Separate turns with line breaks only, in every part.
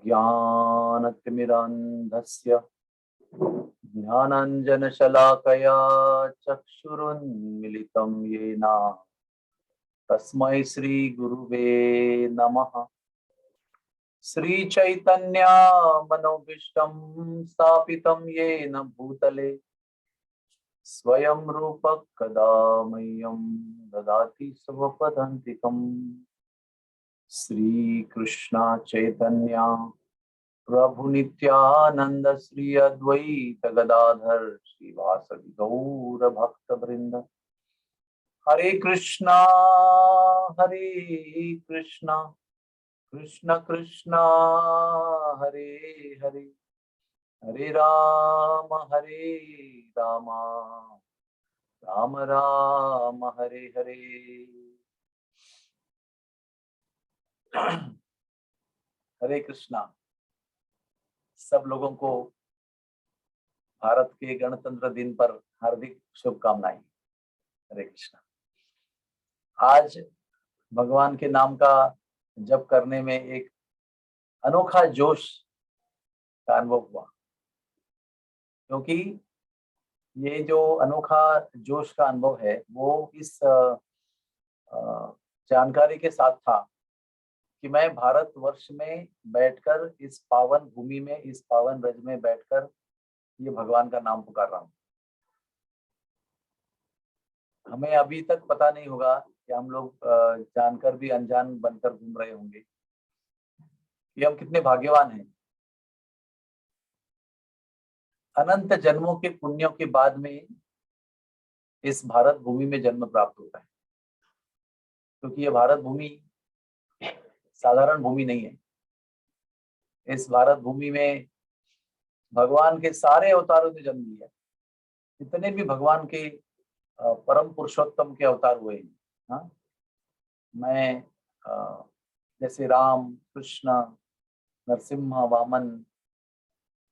अज्ञानतिमिरान्धस्य ज्ञानाञ्जनशलाकया चक्षुरुन्मिलितं येन तस्मै श्रीगुरुवे नमः। श्रीचैतन्य मनोभीष्टं स्थापितं येन भूतले स्वयं रूप कदा मह्यं ददाति स्वपदान्तिकम्। श्रीकृष्ण चैतन्य प्रभु नित्यानंद श्री अद्वैत गदाधर श्रीवासदि गौर भक्त वृंद। हरे कृष्णा कृष्ण कृष्ण हरे हरे, हरे राम राम राम हरे हरे। हरे कृष्णा। सब लोगों को भारत के गणतंत्र दिन पर हार्दिक शुभकामनाएं। हरे कृष्णा। आज भगवान के नाम का जप करने में एक अनोखा जोश का अनुभव हुआ, क्योंकि ये जो अनोखा जोश का अनुभव है वो इस जानकारी के साथ था कि मैं भारतवर्ष में बैठकर इस पावन भूमि में, इस पावन रज में बैठकर ये भगवान का नाम पुकार रहा हूँ। हमें अभी तक पता नहीं होगा कि हम लोग जानकर भी अनजान बनकर घूम रहे होंगे कि हम कितने भाग्यवान हैं। अनंत जन्मों के पुण्यों के बाद में इस भारत भूमि में जन्म प्राप्त होता है, क्योंकि ये भारत भूमि साधारण भूमि नहीं है। इस भारत भूमि में भगवान के सारे अवतारों ने जन्म लिया। जितने भी भगवान के परम पुरुषोत्तम के अवतार हुए हैं, हाँ, मैं जैसे राम, कृष्ण, नरसिम्हा, वामन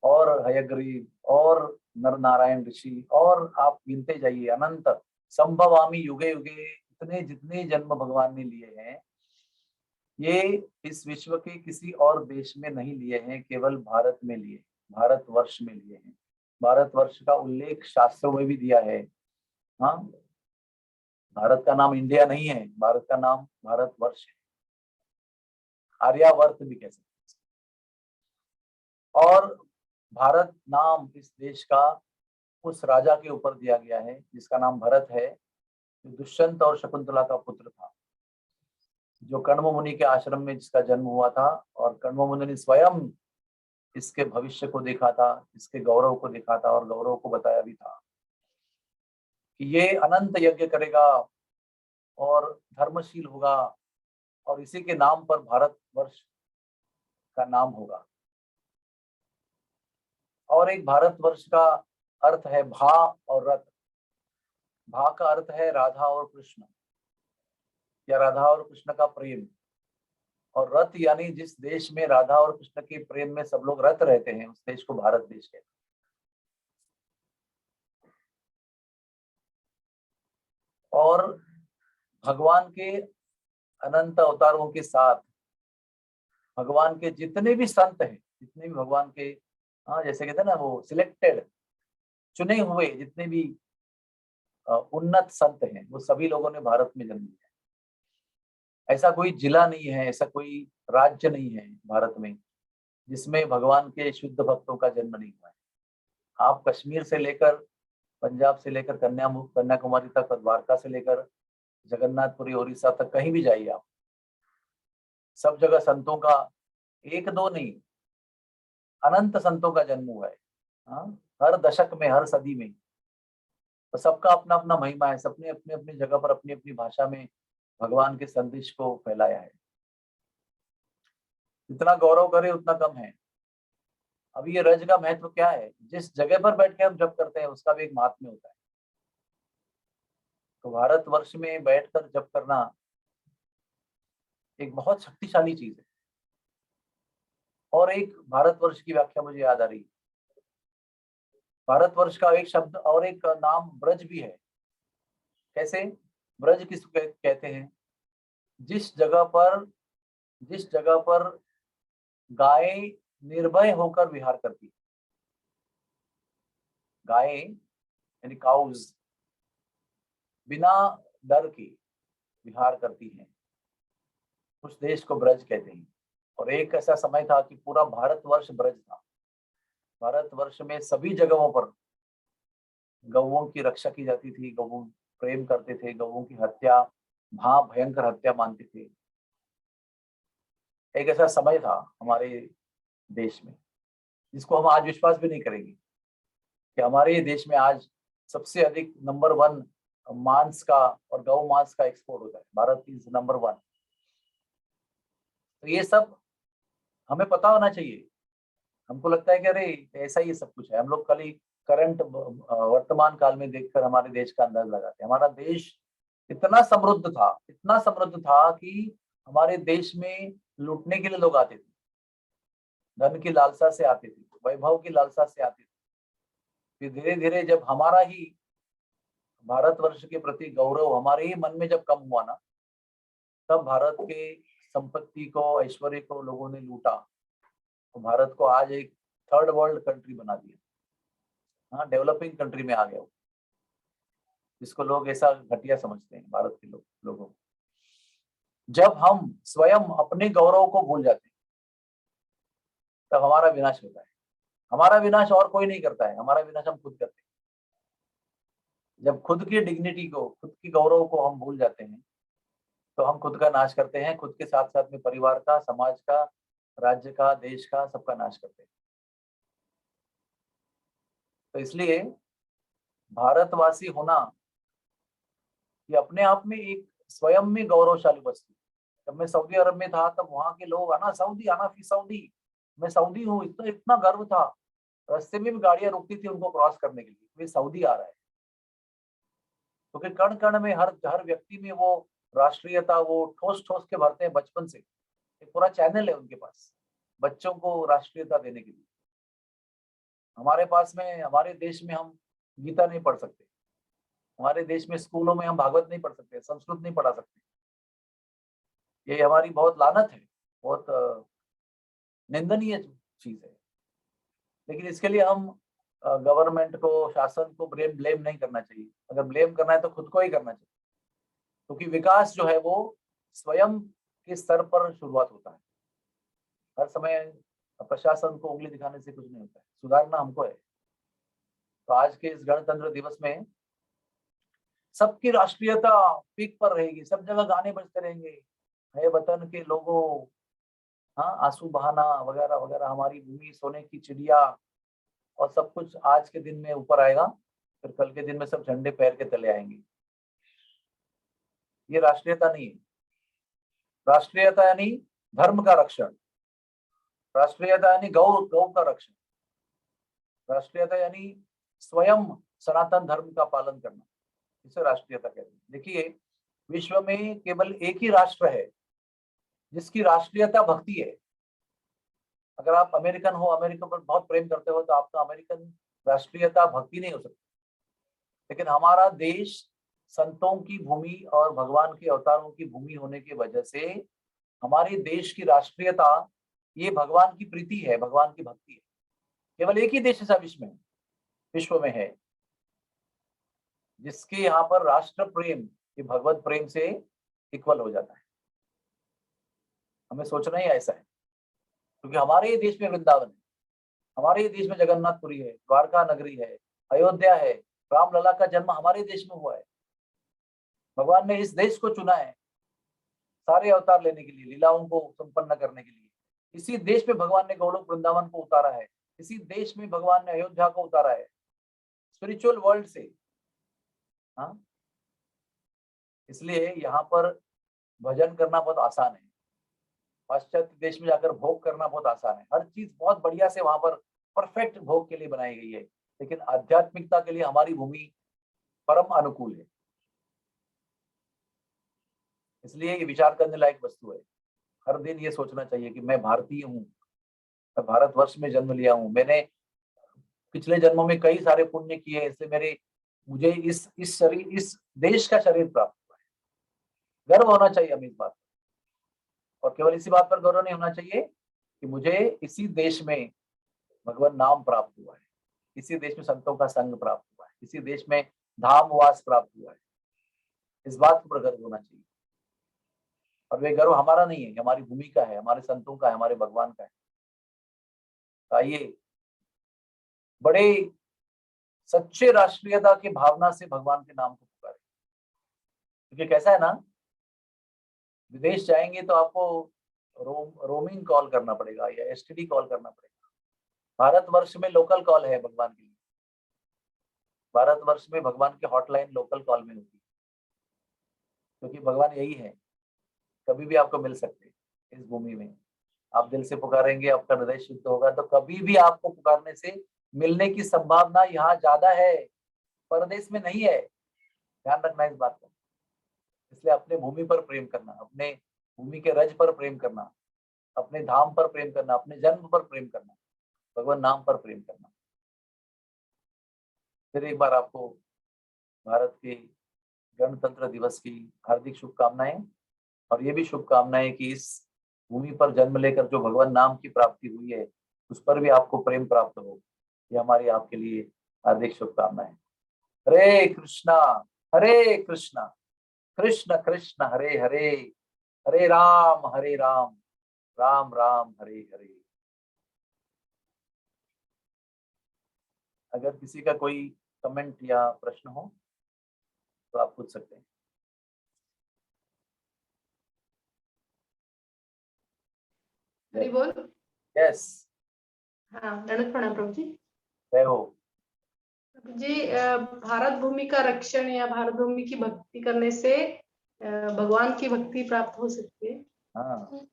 और हयग्रीव और नर नारायण ऋषि, और आप गिनते जाइए अनंत संभवामी युगे युगे, इतने जितने जन्म भगवान ने लिए हैं ये इस विश्व के किसी और देश में नहीं लिए हैं, केवल भारत में लिए, भारतवर्ष में लिए हैं। भारतवर्ष का उल्लेख शास्त्रों में भी दिया है। हाँ, भारत का नाम इंडिया नहीं है, भारत का नाम भारतवर्ष है, आर्यावर्त भी कह सकते हैं। और भारत नाम इस देश का उस राजा के ऊपर दिया गया है जिसका नाम भरत है, जो दुष्यंत और शकुंतला का पुत्र था, जो कण्व मुनि के आश्रम में जिसका जन्म हुआ था। और कण्व मुनि ने स्वयं इसके भविष्य को देखा था, इसके गौरव को देखा था और गौरव को बताया भी था कि ये अनंत यज्ञ करेगा और धर्मशील होगा और इसी के नाम पर भारतवर्ष का नाम होगा। और एक भारतवर्ष का अर्थ है भा और रथ। भा का अर्थ है राधा और कृष्ण, या राधा और कृष्ण का प्रेम, और रथ यानी जिस देश में राधा और कृष्ण के प्रेम में सब लोग रत रहते हैं उस देश को भारत देश कहते हैं। और भगवान के अनंत अवतारों के साथ भगवान के जितने भी संत हैं, जितने भी भगवान के, हाँ, जैसे कहते हैं ना वो सिलेक्टेड, चुने हुए जितने भी उन्नत संत हैं, वो सभी लोगों ने भारत में जन्म लिया। ऐसा कोई जिला नहीं है, ऐसा कोई राज्य नहीं है भारत में जिसमें भगवान के शुद्ध भक्तों का जन्म नहीं हुआ है। आप कश्मीर से लेकर, पंजाब से लेकर कन्याकुमारी तक, द्वारका से लेकर जगन्नाथपुरी, उड़ीसा तक, कहीं भी जाइए आप, सब जगह संतों का, एक दो नहीं, अनंत संतों का जन्म हुआ है। हाँ, हर दशक में, हर सदी में। तो सबका अपना अपना महिमा है, सबने अपने अपनी जगह पर अपनी अपनी भाषा में भगवान के संदेश को फैलाया है। जितना गौरव करे उतना कम है। अब ये रज का महत्व क्या है? जिस जगह पर बैठ के हम जप करते हैं उसका भी एक महात्म्य होता है। तो भारतवर्ष में बैठकर जप करना एक बहुत शक्तिशाली चीज है। और एक भारतवर्ष की व्याख्या मुझे याद आ रही है। भारतवर्ष का एक शब्द और एक नाम ब्रज भी है। कैसे? ब्रज किसको कहते हैं? जिस जगह पर गाय निर्भय होकर विहार करती है। गायें यानी काउज बिना डर के विहार करती हैं। उस देश को ब्रज कहते हैं। और एक ऐसा समय था कि पूरा भारतवर्ष ब्रज था। भारतवर्ष में सभी जगहों पर गौओं की रक्षा की जाती थी, गौओं प्रेम करते थे, गौओं की हत्या भयंकर हत्या मानते थे। एक ऐसा समय था हमारे देश में जिसको हम आज विश्वास भी नहीं करेंगे कि हमारे देश में आज सबसे अधिक नंबर 1 मांस का और गौ मांस का एक्सपोर्ट होता है। Bharat is number 1। तो ये सब हमें पता होना चाहिए। हमको लगता है कि अरे ऐसा ही सब कुछ है। हम लोग खाली करंट वर्तमान काल में देखकर हमारे देश का अंदाज लगाते हैं। हमारा देश इतना समृद्ध था कि हमारे देश में लूटने के लिए लोग आते थे, धन की लालसा से आते थे, वैभव की लालसा से आते थे। फिर धीरे धीरे जब हमारा ही भारतवर्ष के प्रति गौरव हमारे ही मन में जब कम हुआ ना, तब भारत के संपत्ति को, ऐश्वर्य को लोगों ने लूटा। तो भारत को आज एक थर्ड वर्ल्ड कंट्री बना दिया। हाँ, डेवलपिंग कंट्री में आ गया वो, जिसको लोग ऐसा घटिया समझते हैं भारत के लोगों को। जब हम स्वयं अपने गौरव को भूल जाते हैं तब हमारा विनाश होता है। हमारा विनाश और कोई नहीं करता है, हमारा विनाश हम खुद करते हैं। जब खुद की डिग्निटी को, खुद की गौरव को हम भूल जाते हैं तो हम खुद का नाश करते हैं। खुद के साथ साथ में परिवार का, समाज का, राज्य का, देश का, सबका नाश करते हैं। तो इसलिए भारतवासी होना ये अपने आप में एक स्वयं में गौरवशाली वस्तु। जब मैं सऊदी अरब में था तब वहां के लोग आना सऊदी, आना फी सऊदी, मैं सऊदी हूँ, इतना इतना गर्व था। रास्ते में भी गाड़ियां रुकती थी उनको क्रॉस करने के लिए, वे सऊदी आ रहा है। क्योंकि तो कण कण में, हर व्यक्ति में वो राष्ट्रीयता वो ठोस ठोस के भरते हैं बचपन से। एक पूरा चैनल है उनके पास बच्चों को राष्ट्रीयता देने के लिए। हमारे पास में, हमारे देश में हम गीता नहीं पढ़ सकते, हमारे देश में स्कूलों में हम भागवत नहीं पढ़ सकते, संस्कृत नहीं पढ़ा सकते। ये हमारी बहुत लानत है, बहुत निंदनीय चीज है। लेकिन इसके लिए हम गवर्नमेंट को, शासन को ब्लेम नहीं करना चाहिए। अगर ब्लेम करना है तो खुद को ही करना चाहिए, क्योंकि विकास जो है वो स्वयं के स्तर पर शुरुआत होता है। हर समय प्रशासन को उंगली दिखाने से कुछ नहीं होता है, सुधारना हमको है। तो आज के इस गणतंत्र दिवस में सबकी राष्ट्रीयता पीक पर रहेगी, सब जगह गाने बजते रहेंगे, है वतन के लोगों, हाँ, आंसू बहाना वगैरह वगैरह, हमारी भूमि सोने की चिड़िया, और सब कुछ आज के दिन में ऊपर आएगा। फिर कल के दिन में सब झंडे पैर के तले आएंगे। ये राष्ट्रीयता नहीं है। राष्ट्रीयता यानी धर्म का रक्षण, राष्ट्रीयता यानी गौ का रक्षण, राष्ट्रीयता यानी स्वयं सनातन धर्म का पालन करना, इसे राष्ट्रीयता कहते हैं। देखिए, विश्व में केवल एक ही राष्ट्र है जिसकी राष्ट्रीयता भक्ति है। अगर आप अमेरिकन हो, अमेरिका पर बहुत प्रेम करते हो, तो आपका अमेरिकन राष्ट्रीयता भक्ति नहीं हो सकती। लेकिन हमारा देश संतों की भूमि और भगवान के अवतारों की भूमि होने की वजह से हमारे देश की राष्ट्रीयता ये भगवान की प्रीति है, भगवान की भक्ति है। केवल एक ही देश ऐसा विश्व में है जिसके यहाँ पर राष्ट्र प्रेम ये भगवत प्रेम से इक्वल हो जाता है। हमें सोचना ही ऐसा है, क्योंकि हमारे ही देश में वृंदावन है, हमारे ही देश में जगन्नाथपुरी है, द्वारका नगरी है, अयोध्या है, रामलला का जन्म हमारे देश में हुआ है। भगवान ने इस देश को चुना है सारे अवतार लेने के लिए, लीलाओं को संपन्न करने के लिए। इसी देश में भगवान ने गौलोक वृंदावन को उतारा है, इसी देश में भगवान ने अयोध्या को उतारा है, स्पिरिचुअल वर्ल्ड से। हाँ, इसलिए यहाँ पर भजन करना बहुत आसान है, पाश्चात्य देश में जाकर भोग करना बहुत आसान है। हर चीज बहुत बढ़िया से वहां पर परफेक्ट भोग के लिए बनाई गई है, लेकिन आध्यात्मिकता के लिए हमारी भूमि परम अनुकूल है। इसलिए ये विचार करने लायक वस्तु है। हर दिन ये सोचना चाहिए कि मैं भारतीय हूँ, मैं भारतवर्ष में जन्म लिया हूँ, मैंने पिछले जन्मों में कई सारे पुण्य किए, इसलिए मुझे इस शरीर, इस देश का शरीर प्राप्त हुआ है। गर्व होना चाहिए हमें इस बात पर। और केवल इसी बात पर गौरव नहीं होना चाहिए कि मुझे इसी देश में भगवान नाम प्राप्त हुआ है, इसी देश में संतों का संग प्राप्त हुआ है, इसी देश में धामवास प्राप्त हुआ है, इस बात को प्रकट होना चाहिए। और वे गर्व हमारा नहीं है, हमारी भूमि का है, हमारे संतों का है, हमारे भगवान का है। तो आइए बड़े सच्चे राष्ट्रीयता की भावना से भगवान के नाम को पुकारें। क्योंकि कैसा है ना, विदेश जाएंगे तो आपको रोमिंग कॉल करना पड़ेगा या एसटीडी कॉल करना पड़ेगा। भारतवर्ष में लोकल कॉल है भगवान के लिए, भारतवर्ष में भगवान की हॉटलाइन लोकल कॉल में होती है, क्योंकि भगवान यही है, कभी भी आपको मिल सकते हैं इस भूमि में। आप दिल से पुकारेंगे, आपका हृदय शुद्ध होगा तो कभी भी आपको पुकारने से मिलने की संभावना यहाँ ज्यादा है, परदेश में नहीं है। ध्यान रखना इस बात को। इसलिए अपने भूमि पर प्रेम करना, अपने भूमि के रज पर प्रेम करना, अपने धाम पर प्रेम करना, अपने जन्म पर प्रेम करना, भगवान नाम पर प्रेम करना। फिर एक बार आपको भारत के गणतंत्र दिवस की हार्दिक शुभकामनाएं, और ये भी शुभकामनाएं कि इस भूमि पर जन्म लेकर जो भगवान नाम की प्राप्ति हुई है उस पर भी आपको प्रेम प्राप्त हो। ये हमारी आपके लिए हार्दिक शुभकामनाएं। हरे कृष्णा कृष्ण कृष्ण हरे हरे, हरे राम राम राम हरे हरे। अगर किसी का कोई कमेंट या प्रश्न हो तो आप पूछ सकते हैं।
हरि बोल।
यस।
हाँ, दंडवत प्रणाम प्रभु जी।
जय हो।
प्रभु जी, भारत भूमि का रक्षण या भारत भूमि की भक्ति करने से भगवान की भक्ति प्राप्त हो सकती है।
हाँ,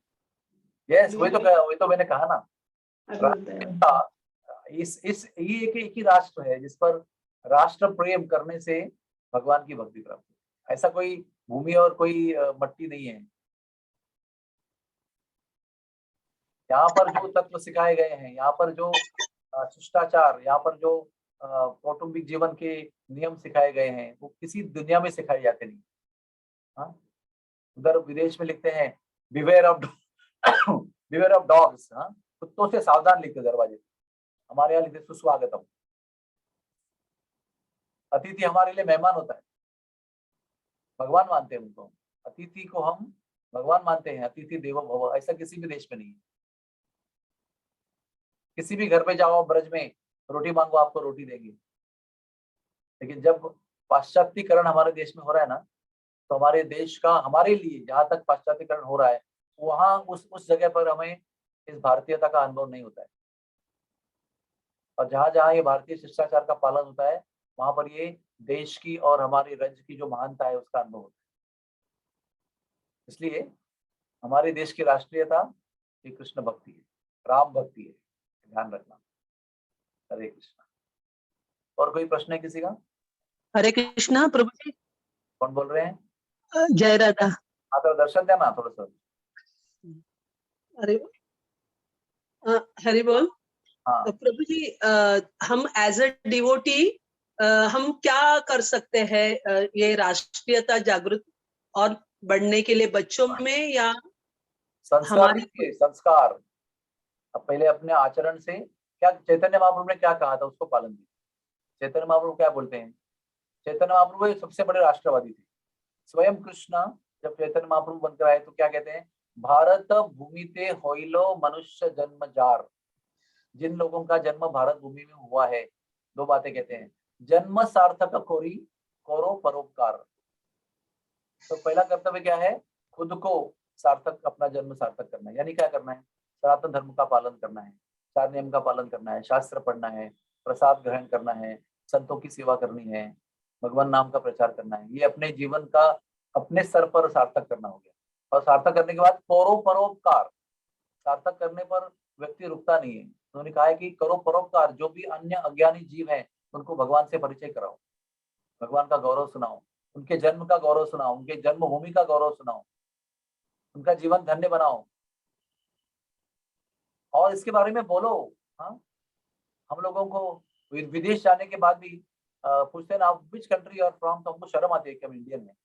यस, वही तो मैंने कहा ना, इस ये एक ही राष्ट्र है जिस पर राष्ट्र प्रेम करने से भगवान की भक्ति प्राप्त होती है। ऐसा कोई भूमि और कोई मट्टी नहीं है। यहाँ पर जो तत्व सिखाए गए हैं, यहाँ पर जो शिष्टाचार, यहाँ पर जो कौटुंबिक जीवन के नियम सिखाए गए हैं वो किसी दुनिया में सिखाए जाते नहीं। हाँ, उधर विदेश में लिखते हैं beware of beware of dogs, हाँ, कुत्तों से सावधान लिखते दरवाजे। हमारे यहाँ लिखते सुस्वागतम। अतिथि हमारे लिए मेहमान होता है, भगवान मानते हैं उनको। अतिथि को हम भगवान मानते हैं, अतिथि देवो भव। ऐसा किसी भी देश में नहीं है। किसी भी घर पे जाओ ब्रज में, रोटी मांगो आपको रोटी देंगे। लेकिन जब पाश्चात्यकरण हमारे देश में हो रहा है ना, तो हमारे देश का, हमारे लिए जहां तक पाश्चात्यकरण हो रहा है वहां उस जगह पर हमें इस भारतीयता का अनुभव नहीं होता है। और जहां जहां ये भारतीय शिष्टाचार का पालन होता है वहां पर ये देश की और हमारे राज्य की जो महानता है उसका अनुभव होता है। इसलिए हमारे देश की राष्ट्रीयता ये कृष्ण भक्ति है, राम भक्ति है। ध्यान रखना। हरे कृष्णा। और कोई प्रश्न है किसी का?
हरे कृष्णा प्रभु जी।
कौन बोल रहे हैं?
जय राधा।
हाँ, तो दर्शन देना थोड़ा सा।
हरे हरि बोल।
हाँ,
प्रभु जी, हम एज अ डिवोटी हम क्या कर सकते हैं ये राष्ट्रीयता जागृत और बढ़ने के लिए बच्चों में, या
संस्कार
हमारी
देखिए, संस्कार। अब पहले अपने आचरण से, क्या चैतन्य महाप्रभु ने क्या कहा था उसको पालन कीजिए। चैतन्य महाप्रभु क्या बोलते हैं? चैतन्य महाप्रभु ये सबसे बड़े राष्ट्रवादी थे। स्वयं कृष्ण जब चैतन्य महाप्रभु बनकर आए तो क्या कहते हैं? भारत भूमि ते होइलो मनुष्य जन्म जार। जिन लोगों का जन्म भारत भूमि में हुआ है, दो बातें कहते हैं। जन्म सार्थक कोरी, करो परोपकार। तो पहला कर्तव्य क्या है? खुद को सार्थक, अपना जन्म सार्थक करना है। यानी क्या करना है? सनातन धर्म का पालन करना है, 4 नियम का पालन करना है, शास्त्र पढ़ना है, प्रसाद ग्रहण करना है, संतों की सेवा करनी है, भगवान नाम का प्रचार करना है। ये अपने जीवन का अपने स्तर पर सार्थक करना हो गया। और सार्थक करने के बाद करो परोपकार। सार्थक करने पर व्यक्ति रुकता नहीं है। उन्होंने कहा है कि करो परोपकार। जो भी अन्य अज्ञानी जीव हैं उनको भगवान से परिचय कराओ, भगवान का गौरव सुनाओ, उनके जन्म का गौरव सुनाओ, उनके जन्मभूमि का गौरव सुनाओ, उनका जीवन धन्य बनाओ और इसके बारे में बोलो। हाँ, हम लोगों को विदेश जाने के बाद भी पूछते हैं ना, विच कंट्री और फ्रॉम, तो हमको शर्म आती है कि हम इंडियन है।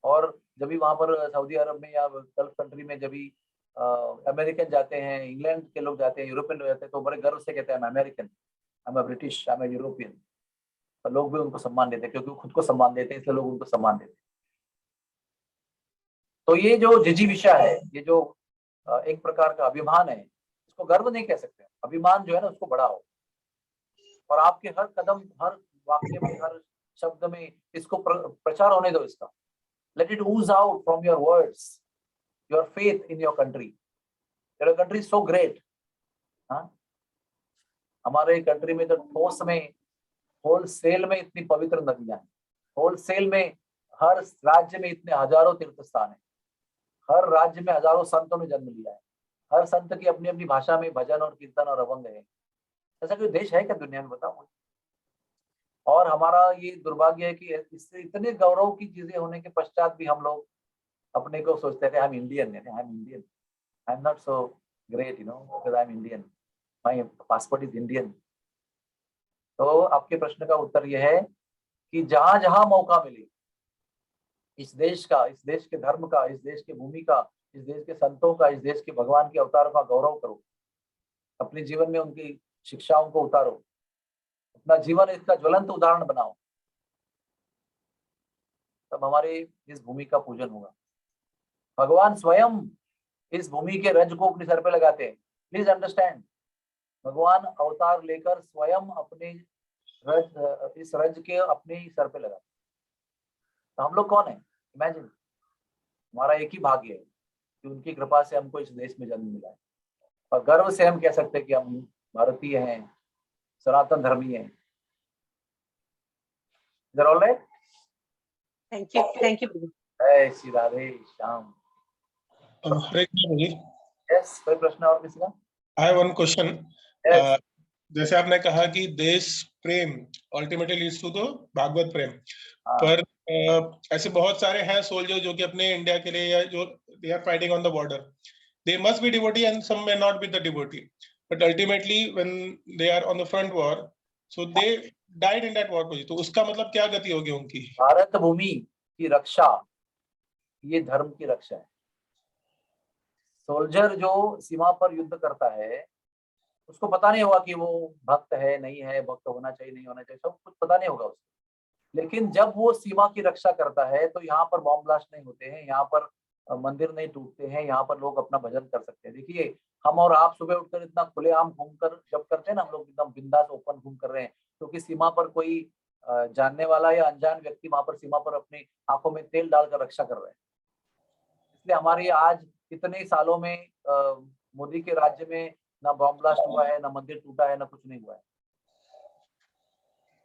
और जब भी वहां पर सऊदी अरब में या गल्फ कंट्री में जब भी अमेरिकन जाते हैं, इंग्लैंड के लोग जाते हैं, यूरोपियन लोग जाते हैं, तो बड़े गर्व से कहते हैं I am American, I am British, I am European. तो लोग भी उनको सम्मान देते हैं, क्योंकि वो खुद को सम्मान देते हैं, इसलिए लोग उनको सम्मान देते हैं। तो ये जो जिजीविषा है, ये जो एक प्रकार का अभिमान है, इसको गर्व नहीं कह सकते। अभिमान जो है ना, उसको बढ़ाओ, और आपके हर कदम, हर वाक्य में, हर शब्द में इसको प्रचार होने दो इसका। Let it ooze out from your words, your faith in your country. Your country is so great. हाँ, हमारे कंट्री में तो ठोस में, होलसेल में इतनी पवित्र नदियां हैं, होलसेल में हर राज्य में इतने हजारों तीर्थ स्थान है, हर राज्य में हजारों संतों ने जन्म लिया है, हर संत की अपनी अपनी भाषा में भजन और कीर्तन और अभंग है। ऐसा कोई देश है क्या दुनिया में, बताओ। और हमारा ये दुर्भाग्य है कि इससे इतने गौरव की चीजें होने के पश्चात भी हम लोग अपने को सोचते थे हम इंडियन है, I am Indian, I am not so great, because I am Indian, my passport is Indian. तो आपके प्रश्न का उत्तर यह है कि जहां जहां मौका मिले, इस देश का, इस देश के धर्म का, इस देश की भूमि का, इस देश के संतों का, इस देश के भगवान के अवतारों का गौरव करो, अपने जीवन में उनकी शिक्षाओं को उतारो, अपना जीवन इसका ज्वलंत उदाहरण बनाओ, तब हमारे इस भूमि का पूजन होगा। भगवान स्वयं इस भूमि के रज को अपने सर पे लगाते हैं। प्लीज अंडरस्टैंड, भगवान अवतार लेकर स्वयं अपने रज, इस रज के अपने ही सर पे लगाते हैं। तो हम लोग कौन है? इमेजिन, हमारा एक ही भाग्य है कि उनकी कृपा से हमको इस देश में जन्म मिला है, और गर्व से हम कह सकते हैं कि हम भारतीय हैं, सनातन धर्मी हैं। Is that all right?
Thank you. Thank you.
जय श्री राधे श्याम।
हरे कृष्ण जी।
यस, कोई प्रश्न और किसी का?
I have one question.
Yes.
जैसे आपने कहा कि देश प्रेम अल्टीमेटली लीड्स टू द भागवत प्रेम,
हाँ,
पर ऐसे बहुत सारे हैं सोल्जर जो कि अपने इंडिया के लिए, या जो they are fighting on the border, they must be devotee and some may not be the devotee, but ultimately when they are on the front war, so they died in that war position. तो उसका मतलब क्या गति होगी उनकी?
भारत भूमि की रक्षा, ये धर्म की रक्षा है। सोल्जर जो सीमा पर युद्ध करता है, उसको पता नहीं होगा कि वो भक्त है नहीं है, भक्त होना चाहिए नहीं होना चाहिए, सब कुछ पता नहीं होगा उसको। लेकिन जब वो सीमा की रक्षा करता है तो यहाँ पर बॉम्ब ब्लास्ट नहीं होते हैं, यहाँ पर मंदिर नहीं टूटते हैं, यहाँ पर लोग अपना भजन कर सकते हैं। देखिए, हम और आप सुबह उठकर इतना खुलेआम घूमकर जब करते हैं ना, हम लोग एकदम बिंदास ओपन घूम कर रहे हैं, क्योंकि सीमा पर कोई जानने वाला या अनजान व्यक्ति वहां पर सीमा पर अपनी आंखों में तेल डालकर रक्षा कर रहे हैं। इसलिए हमारी आज इतने सालों में मोदी के राज्य में ना बॉम्ब ब्लास्ट हुआ है, ना मंदिर टूटा है, ना कुछ नहीं हुआ है।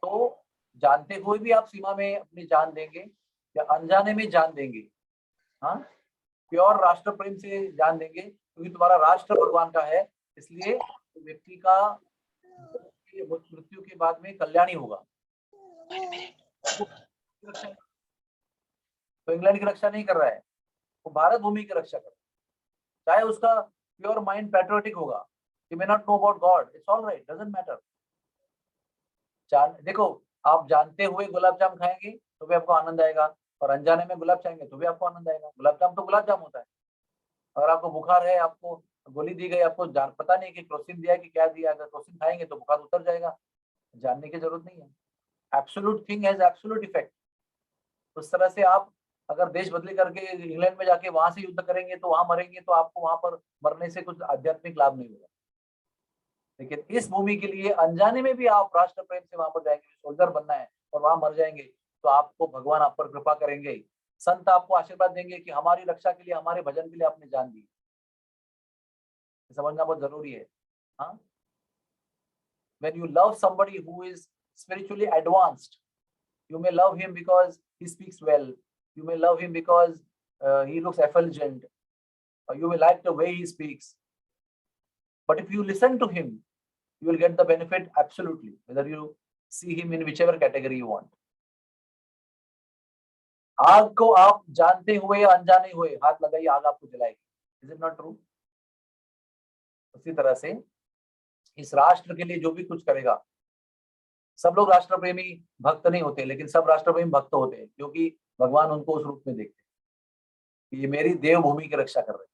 तो जानते हुए भी आप सीमा में अपनी जान देंगे या अनजाने में जान देंगे? हाँ, प्योर राष्ट्र प्रेम से जान देंगे, क्योंकि तुम्हारा राष्ट्र भगवान का है, इसलिए व्यक्ति का मृत्यु के बाद में कल्याण ही होगा। तो इंग्लैंड की रक्षा नहीं कर रहा है, वो भारत भूमि की रक्षा कर रहा है। चाहे उसका प्योर माइंड पैट्रियोटिक होगा, he may not know about God, it's all right, doesn't matter। देखो, आप जानते हुए गुलाब जाम खाएंगे तो भी आपको आनंद आएगा, और अनजाने में गुलाब खाएंगे तो भी आपको आनंद आएगा। गुलाब जाम तो गुलाब जाम होता है। अगर आपको बुखार है, आपको गोली दी गई, आपको पता नहीं कि क्रोसिन दिया कि क्या दिया, अगर क्रोसिन खाएंगे तो बुखार उतर जाएगा, जानने की जरूरत नहीं है। Absolute thing has absolute effect. उस तरह से आप अगर देश बदली करके इंग्लैंड में जाके वहां से युद्ध करेंगे तो वहां मरेंगे, तो आपको वहां पर मरने से कुछ आध्यात्मिक लाभ नहीं होगा। लेकिन इस भूमि के लिए अनजाने में भी आप राष्ट्र प्रेम से वहां पर जाएंगे, सोल्जर बनना है और वहां मर जाएंगे, तो आपको भगवान आप पर कृपा करेंगे, संत आपको आशीर्वाद देंगे कि हमारी रक्षा के लिए, हमारे भजन के लिए आपने जान दी। समझना बहुत जरूरी है। हाँ, when you love somebody who is spiritually advanced, you may love him because he speaks well, you may love him because he looks effulgent, or you may like the way he speaks, but if you listen to him, you will get the benefit absolutely, whether you see him in whichever category you want। आग को आप जानते हुए या अनजाने हुए हाथ लगाइए, आग आपको जलाएगी। Is it not true? उसी तरह से इस राष्ट्र के लिए जो भी कुछ करेगा, सब लोग राष्ट्र प्रेमी भक्त नहीं होते, लेकिन सब राष्ट्र प्रेमी भक्त होते हैं, क्योंकि भगवान उनको उस रूप में देखते हैं कि ये मेरी देवभूमि की रक्षा कर रहे हैं।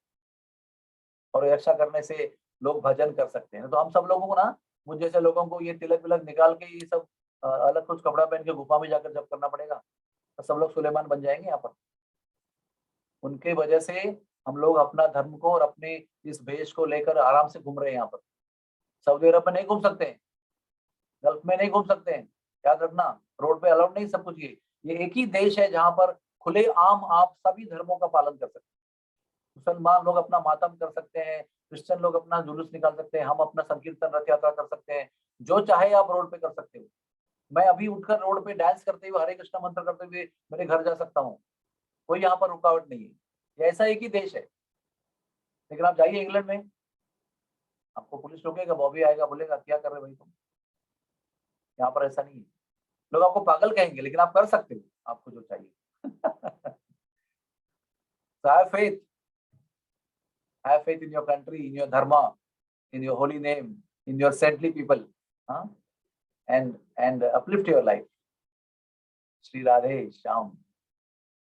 और रक्षा करने से लोग भजन कर सकते हैं। तो हम सब लोगों को ना, मुझ जैसे लोगों को ये तिलक विलक निकाल के ये सब अलग कुछ कपड़ा पहन के गुफा में जाकर जब करना पड़ेगा, तो सब लोग सुलेमान बन जाएंगे यहाँ पर। उनके वजह से हम लोग अपना धर्म को और अपने इस भेष को लेकर आराम से घूम रहे हैं यहाँ पर। सऊदी अरब में नहीं घूम सकते हैं, गल्फ में नहीं घूम सकते हैं, याद रखना, रोड पे अलाउड नहीं सब कुछ। ये एक ही देश है जहां पर खुले आम आप सभी धर्मों का पालन कर सकते हैं। मुसलमान लोग अपना मातम कर सकते हैं, क्रिश्चियन लोग अपना जुलूस निकाल सकते हैं, हम अपना संकीर्तन रथ यात्रा कर सकते हैं, जो चाहे आप रोड पे कर सकते हो। मैं अभी उठकर रोड पे डांस करते हुए हरे कृष्णा मंत्र करते हुए मेरे घर जा सकता हूँ, कोई यहाँ पर रुकावट नहीं है। ये ऐसा एक ही देश है। लेकिन आप जाइए इंग्लैंड में, आपको पुलिस रोकेगा, बॉबी आएगा, बोलेगा क्या कर रहे भाई तुम। यहाँ पर ऐसा नहीं है, लोग आपको पागल कहेंगे, लेकिन आप कर सकते हो आपको जो चाहिए। So have faith in your country, in your dharma, in your holy name, in your saintly people, and uplift your life. Shri Radhe Shyam.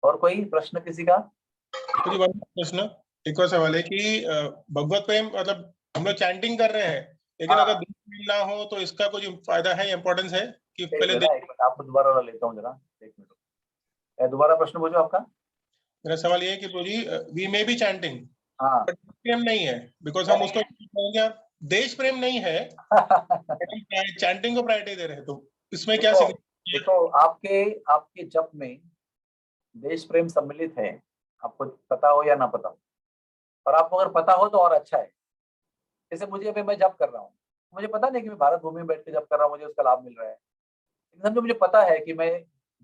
और कोई प्रश्न किसी का?
प्रश्न एक और सवाल है कि भगवत प्रेम मतलब हम लोग चैंटिंग कर रहे हैं, लेकिन अगर देश प्रेम ना हो तो इसका कुछ फायदा है, इंपॉर्टेंस है कि पहले
आपको दोबारा वाला लेता हूँ जरा, एक मिनट, दोबारा प्रश्न पूछो आपका।
मेरा सवाल ये है कि प्रभु जी, we may be chanting, but प्रेम नहीं है, बिकॉज हम उसको देश प्रेम नहीं है, चैंटिंग को प्रायोरिटी दे रहे हैं, तो इसमें क्या
देखो, आपके जप में देश प्रेम सम्मिलित है, आपको पता हो या ना पता हो, और आपको अगर पता हो तो और अच्छा है। जैसे मुझे अभी मैं जप कर रहा हूँ, मुझे पता नहीं कि मैं भारत भूमि में बैठ के जप कर रहा हूँ, मुझे उसका लाभ मिल रहा है, लेकिन समझो मुझे पता है कि मैं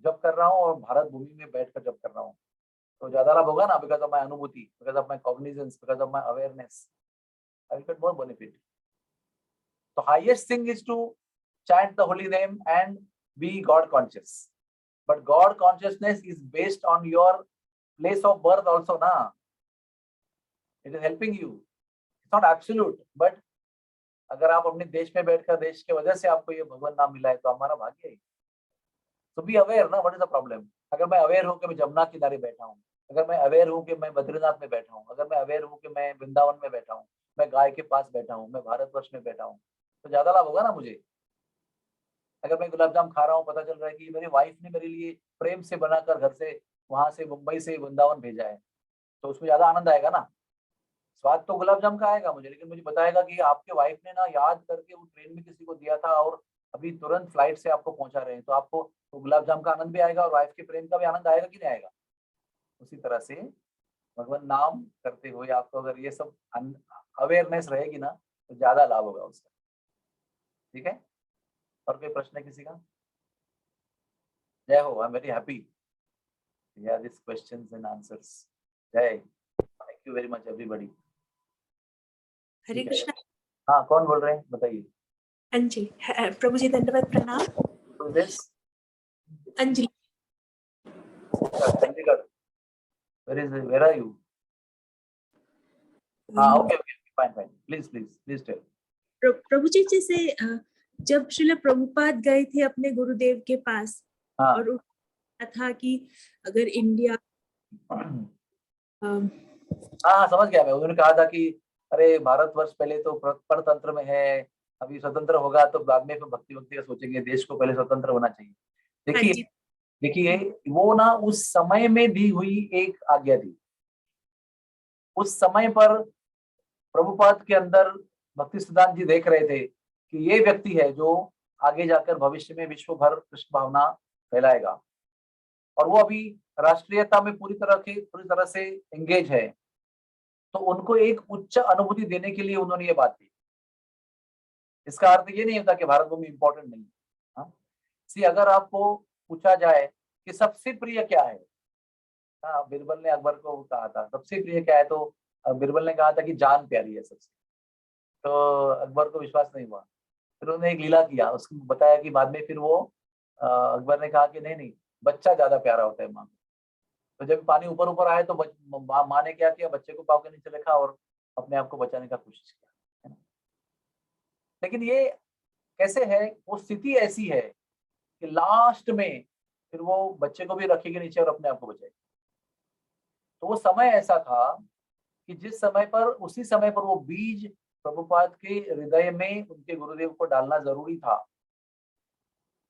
जप कर रहा हूँ और भारत भूमि में बैठ कर जप कर रहा हूँ, तो ज्यादा लाभ होगा ना, बिकॉज ऑफ माई अनुभूति, because of my cognizance, because of my awareness, I will get more benefit. तो highest thing is to chant the holy name and be God conscious. But God consciousness is based on your place of birth also, na? It is helping you. It's not absolute, but अगर आप अपने देश में बैठकर देश के वजह से आपको ये भगवान नाम मिला है तो हमारा भाग्य है। तो बी अवेयर ना, व्हाट इज द प्रॉब्लम? अगर मैं अवेयर हूँ कि मैं जमुना किनारे बैठा हूँ, अगर मैं अवेयर हूँ कि मैं बद्रीनाथ में बैठा हूँ, अगर मैं अवेयर हूँ कि मैं वृंदावन में बैठा हूँ, मैं गाय के पास बैठा हूँ, मैं भारतवर्ष में बैठा हूँ, तो ज्यादा लाभ होगा ना मुझे। अगर मैं गुलाब जाम खा रहा हूँ, पता चल रहा है कि मेरी वाइफ ने मेरे लिए प्रेम से बनाकर घर से, वहां से मुंबई से वृंदावन भेजा है, तो उसमें ज्यादा आनंद आएगा ना। स्वाद तो गुलाब जाम का आएगा मुझे, लेकिन मुझे बताएगा कि आपके वाइफ ने ना याद करके वो ट्रेन में किसी को दिया था और अभी तुरंत फ्लाइट से आपको पहुंचा रहे हैं, तो आपको तो गुलाब जाम का आनंद भी आएगा और वाइफ के प्रेम का भी आनंद आएगा कि नहीं आएगा। उसी तरह से भगवान नाम करते हुए आपको अगर ये सब अवेयरनेस रहेगी ना, तो ज्यादा लाभ होगा उसका। ठीक है, और कोई प्रश्न है किसी का? जय हो, I am very happy to hear these questions and answers. जय, thank you very much everybody.
Hare Krishna.
हाँ, कौन बोल रहे हैं बताइए?
अंजलि। प्रभु जी दंडवत प्रणाम।
Who is this?
Anjali.
Chandigarh. Where are you? हाँ, okay, fine. Please tell.
प्रभु जी, जैसे जब श्रील प्रभुपाद गए थे अपने गुरुदेव के पास, और था कि अगर इंडिया
हाँ समझ गया मैं। उन्होंने कहा था कि अरे भारतवर्ष पहले तो परतंत्र में है, अभी स्वतंत्र होगा तो बाद में भक्ति का सोचेंगे, देश को पहले स्वतंत्र होना चाहिए। देखिए वो ना उस समय में दी हुई एक आज्ञा थी। उस समय पर प्रभुपाद के अंदर भक्ति सिद्धांत जी देख रहे थे कि ये व्यक्ति है जो आगे जाकर भविष्य में विश्व भर कृष्ण भावना फैलाएगा, और वो अभी राष्ट्रीयता में पूरी तरह से एंगेज है। तो उनको एक उच्च अनुभूति देने के लिए उन्होंने ये बात की। इसका अर्थ ये नहीं होता कि भारत भूमि इंपॉर्टेंट नहीं है। अगर आपको पूछा जाए कि सबसे प्रिय क्या है, बिरबल ने अकबर को कहा था सबसे प्रिय क्या है, तो बिरबल ने कहा था कि जान प्यारी है सबसे। तो अकबर को विश्वास नहीं हुआ, फिर उन्होंने एक लीला किया, उसको बताया कि बाद में फिर वो अकबर ने कहा कि नहीं, बच्चा ज्यादा प्यारा होता है माँ को। तो जब पानी ऊपर आए तो माँ ने क्या किया, बच्चे को पाँव के नीचे रखा और अपने आप को बचाने का कोशिश किया, है ना। लेकिन ये कैसे है, वो स्थिति ऐसी है कि लास्ट में फिर वो बच्चे को भी रखेगी नीचे और अपने आप को बचाएगी। तो वो समय ऐसा था कि जिस समय पर, उसी समय पर वो बीज प्रभुपाद के हृदय में उनके गुरुदेव को डालना जरूरी था,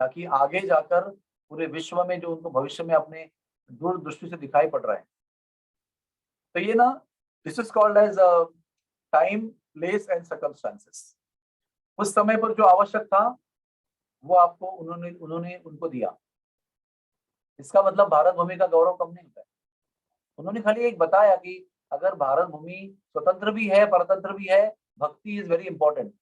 ताकि आगे जाकर पूरे विश्व में जो उनको भविष्य में अपने दूरदृष्टि से दिखाई पड़ रहा है। तो ये ना, this is called as time, place and circumstances. उस समय पर जो आवश्यक था वो आपको उन्होंने उनको दिया। इसका मतलब भारत भूमि का गौरव कम नहीं होता है। उन्होंने खाली एक बताया कि अगर भारत भूमि स्वतंत्र भी है, परतंत्र भी है, भक्ति इज वेरी इंपॉर्टेंट,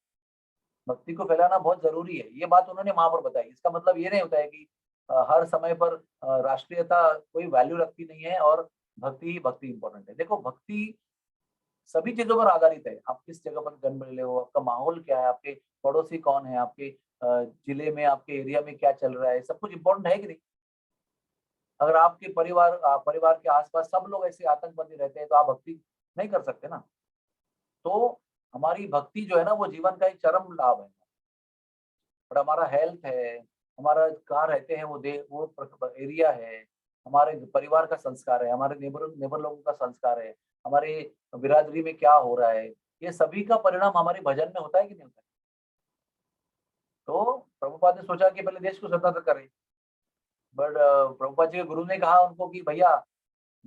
भक्ति को फैलाना बहुत जरूरी है। ये बात उन्होंने वहां पर बताई। इसका मतलब ये नहीं होता है कि हर समय पर राष्ट्रीयता कोई वैल्यू रखती नहीं है और भक्ति ही भक्ति इंपॉर्टेंट है। देखो, भक्ति सभी चीजों पर आधारित है। आप किस जगह पर जन्म ले हो, आपका माहौल क्या है, आपके पड़ोसी कौन है, आपके जिले में, आपके एरिया में क्या चल रहा है, सब कुछ इंपॉर्टेंट है कि नहीं। अगर आपके परिवार के आसपास सब लोग ऐसे आतंकवादी रहते हैं तो आप भक्ति नहीं कर सकते ना। तो हमारी भक्ति जो है ना, वो जीवन का एक चरम लाभ है। और हमारा हेल्थ है, हमारा कहाँ रहते हैं वो एरिया है, हमारे परिवार का संस्कार है, हमारे नेबर लोगों का संस्कार है, हमारे बिरादरी में क्या हो रहा है, ये सभी का परिणाम हमारे भजन में होता है कि नहीं होता है। तो प्रभुपाद ने सोचा कि पहले देश को स्वतंत्र करें, बट प्रभुपाद जी के गुरु ने कहा उनको कि भैया,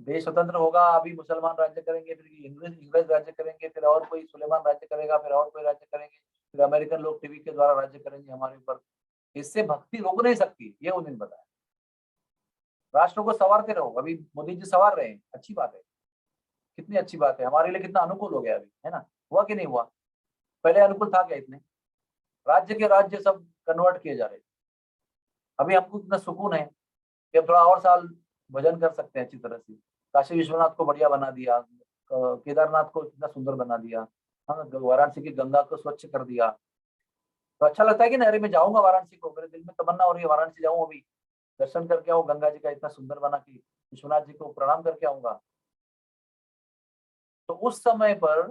देश स्वतंत्र होगा, अभी मुसलमान राज्य करेंगे, फिर इंग्रेज राज्य करेंगे, फिर और कोई सुलेमान राज्य करेगा, फिर और कोई राज्य करेंगे, फिर अमेरिकन लोग टीवी के द्वारा राज्य करेंगे हमारे ऊपर। इससे भक्ति रुक नहीं सकती, ये उन्होंने बताया। राष्ट्र को संवारते रहो। अभी मोदी जी संवार रहे हैं, अच्छी बात है, कितनी अच्छी बात है, हमारे लिए कितना अनुकूल हो गया अभी, है ना। हुआ कि नहीं हुआ? पहले अनुकूल था क्या? इतने राज्य के राज्य सब कन्वर्ट किए जा रहे थे। अभी हमको इतना सुकून है कि अब थोड़ा और साल भजन कर सकते हैं अच्छी तरह से। काशी विश्वनाथ को बढ़िया बना दिया, केदारनाथ को इतना सुंदर बना दिया, हाँ, वाराणसी की गंगा को स्वच्छ कर दिया। तो अच्छा लगता है कि नहीं? अरे मैं जाऊंगा वाराणसी को, मेरे दिल में तमन्ना हो रही है वाराणसी जाऊं, अभी दर्शन करके आऊं गंगा जी का, इतना सुंदर बना कि विश्वनाथ जी को प्रणाम करके आऊंगा। तो उस समय पर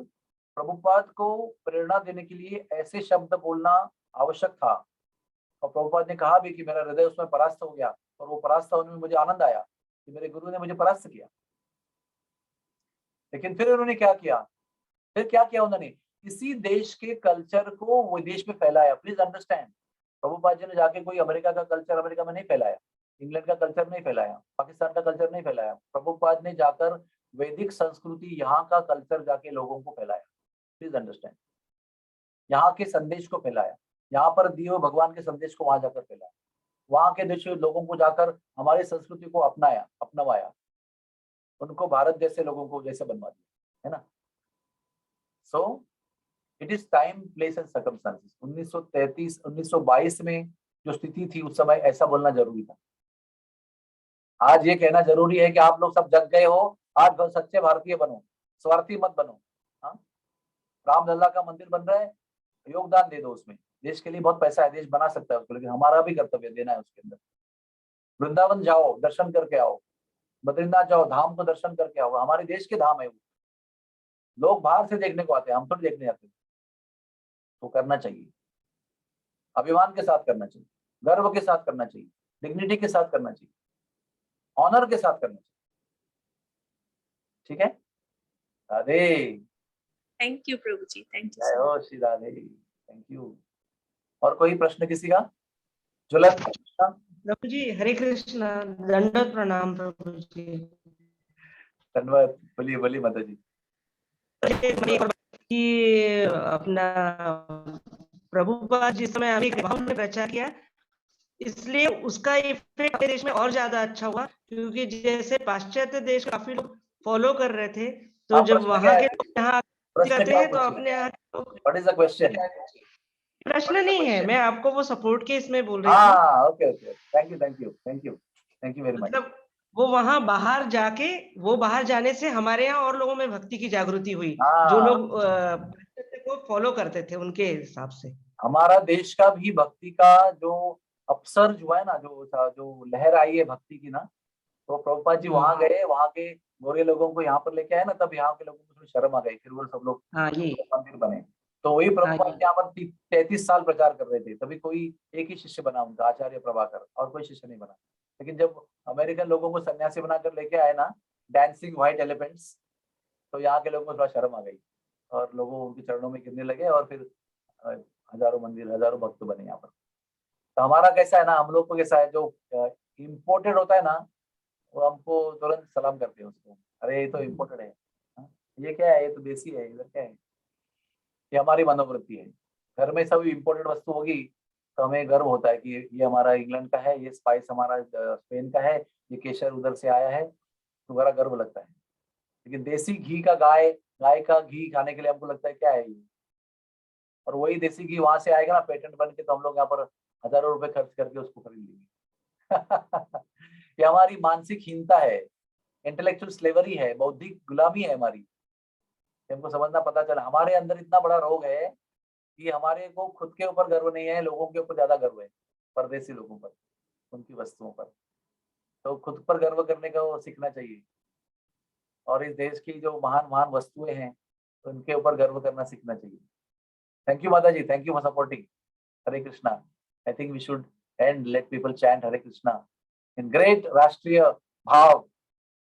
प्रभुपाद को प्रेरणा देने के लिए ऐसे शब्द बोलना आवश्यक था। और प्रभुपाद ने कहा भी कि मेरा हृदय उसमें परास्त हो गया, और वो परास्त होने में मुझे आनंद आया कि मेरे गुरु ने मुझे परास्त किया। लेकिन फिर उन्होंने क्या किया? उन्होंने इसी देश के कल्चर को वो देश में फैलाया। प्लीज अंडरस्टैंड, प्रभुपाद जी ने जाके कोई अमेरिका का कल्चर अमेरिका में नहीं फैलाया, इंग्लैंड का कल्चर नहीं फैलाया, पाकिस्तान का कल्चर नहीं फैलाया। प्रभुपाद ने जाकर वैदिक संस्कृति, यहाँ का कल्चर जाके लोगों को फैलाया। प्लीज अंडरस्टैंड, यहाँ के संदेश को फैलाया, यहाँ पर दिए हुए भगवान के संदेश को वहां जाकर फैलाया, वहां के देश लोगों को जाकर हमारी संस्कृति को अपनावाया, उनको भारत जैसे लोगों को जैसे बनवा दिया, है ना। So it is time, place and circumstances. 1922 में जो स्थिति थी उस समय ऐसा बोलना जरूरी था। आज ये कहना जरूरी है कि आप लोग सब जग गए हो, आज सच्चे भारतीय बनो, स्वार्थी मत बनो। हाँ, रामलला का मंदिर बन रहा है, योगदान दे दो उसमें, देश के लिए बहुत पैसा है, देश बना सकता है उसको, लेकिन हमारा भी कर्तव्य देना है उसके अंदर। वृंदावन जाओ, दर्शन करके आओ, बद्रीनाथ जाओ, धाम को दर्शन करके आओ, हमारे देश के धाम है वो। लोग बाहर से देखने को आते हैं, हम थोड़ी देखने आते हैं। तो करना चाहिए, अभिमान के साथ करना चाहिए, गर्व के साथ करना चाहिए, डिग्निटी के साथ करना चाहिए, ऑनर के साथ करना चाहिए। ठीक है? Radhe.
Thank you Prabhu ji, thank you.
जय हो श्री राधे, थैंक यू। और कोई प्रश्न किसी का? ज्वलन?
प्रभु जी हरे कृष्ण, दंडवत प्रणाम प्रभु जी।
धन्यवाद। बोलिए बोलिए माता जी।
कि अपना प्रभुपाद जिस समय हमें भाव ने प्रचार किया, इसलिए उसका इफेक्ट हमारे देश में और ज्यादा अच्छा हुआ, क्योंकि जैसे पाश्चात्य देश काफी लोग फॉलो कर रहे थे, तो जब वहां के लोग यहाँ करते हैं तो अपने यहाँ।
What is the question?
प्रश्न नहीं है, मैं आपको वो सपोर्ट के इसमें बोल रही थी।
हाँ, okay okay, thank you very much.
मतलब वो वहां बाहर जाके, वो बाहर जाने से हमारे यहाँ और लोगों में भक्ति की जागृति हुई, जो लोग को फॉलो करते थे उनके हिसाब से।
हमारा देश का भी भक्ति का जो अपसर्ज हुआ है ना, जो लहर आई है भक्ति की ना, तो प्रभुपाद जी वहां गए, वहां के गोरे लोगों को यहाँ पर लेके आए ना, तब यहाँ के लोगों को थोड़ी शर्म आ गई, फिर वो सब लोग मंदिर बने। तो वही प्रभुपाद यहाँ पर 33 साल प्रचार कर रहे थे, तभी कोई एक ही शिष्य बना उनका, आचार्य प्रभाकर, और कोई शिष्य नहीं बना। लेकिन जब अमेरिकन लोगों को सन्यासी बनाकर लेके आए ना, डांसिंग व्हाइट एलिफेंट्स, तो यहाँ के लोगों को थोड़ा शर्म आ गई और लोगों उनके चरणों में गिरने लगे और फिर हजारों मंदिर, हजारों भक्त बने यहाँ पर। तो हमारा कैसा है ना, हम लोग को कैसा है, जो इम्पोर्टेड होता है ना, वो हमको तुरंत सलाम करते हैं उसको, अरे ये तो इम्पोर्टेड है, ये क्या है, ये तो देसी है, इधर क्या है। ये हमारी मनोवृत्ति है। घर में सभी इम्पोर्टेड वस्तु होगी तो हमें गर्व होता है कि ये हमारा इंग्लैंड का है, ये स्पाइस हमारा स्पेन का है, ये केसर उधर से आया है, तो बड़ा गर्व लगता है। लेकिन देसी घी का, गाय का घी खाने के लिए हमको लगता है क्या है ये, और वही देसी घी वहां से आएगा ना पेटेंट बन के, तो हम लोग यहाँ पर हजारों रुपए खर्च करके उसको खरीद लेंगे। ये हमारी मानसिक हीनता है, इंटेलेक्चुअल स्लेवरी है, बौद्धिक गुलामी है हमारी। हमको समझना पता चला, हमारे अंदर इतना बड़ा रोग है कि हमारे को खुद के ऊपर गर्व नहीं है, लोगों के ऊपर ज्यादा गर्व है, परदेसी लोगों पर, उनकी वस्तुओं पर। तो खुद पर गर्व करने का वो सीखना चाहिए, और इस देश की जो महान महान वस्तुएं हैं तो उनके ऊपर गर्व करना सीखना चाहिए। थैंक यू माता जी, thank you for supporting. Hare Krishna. I think we should end let people chant Hare Krishna in great राष्ट्रीय भाव।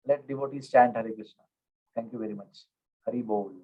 Let devotees chant Hare Krishna. Thank you very much. Hari बोल।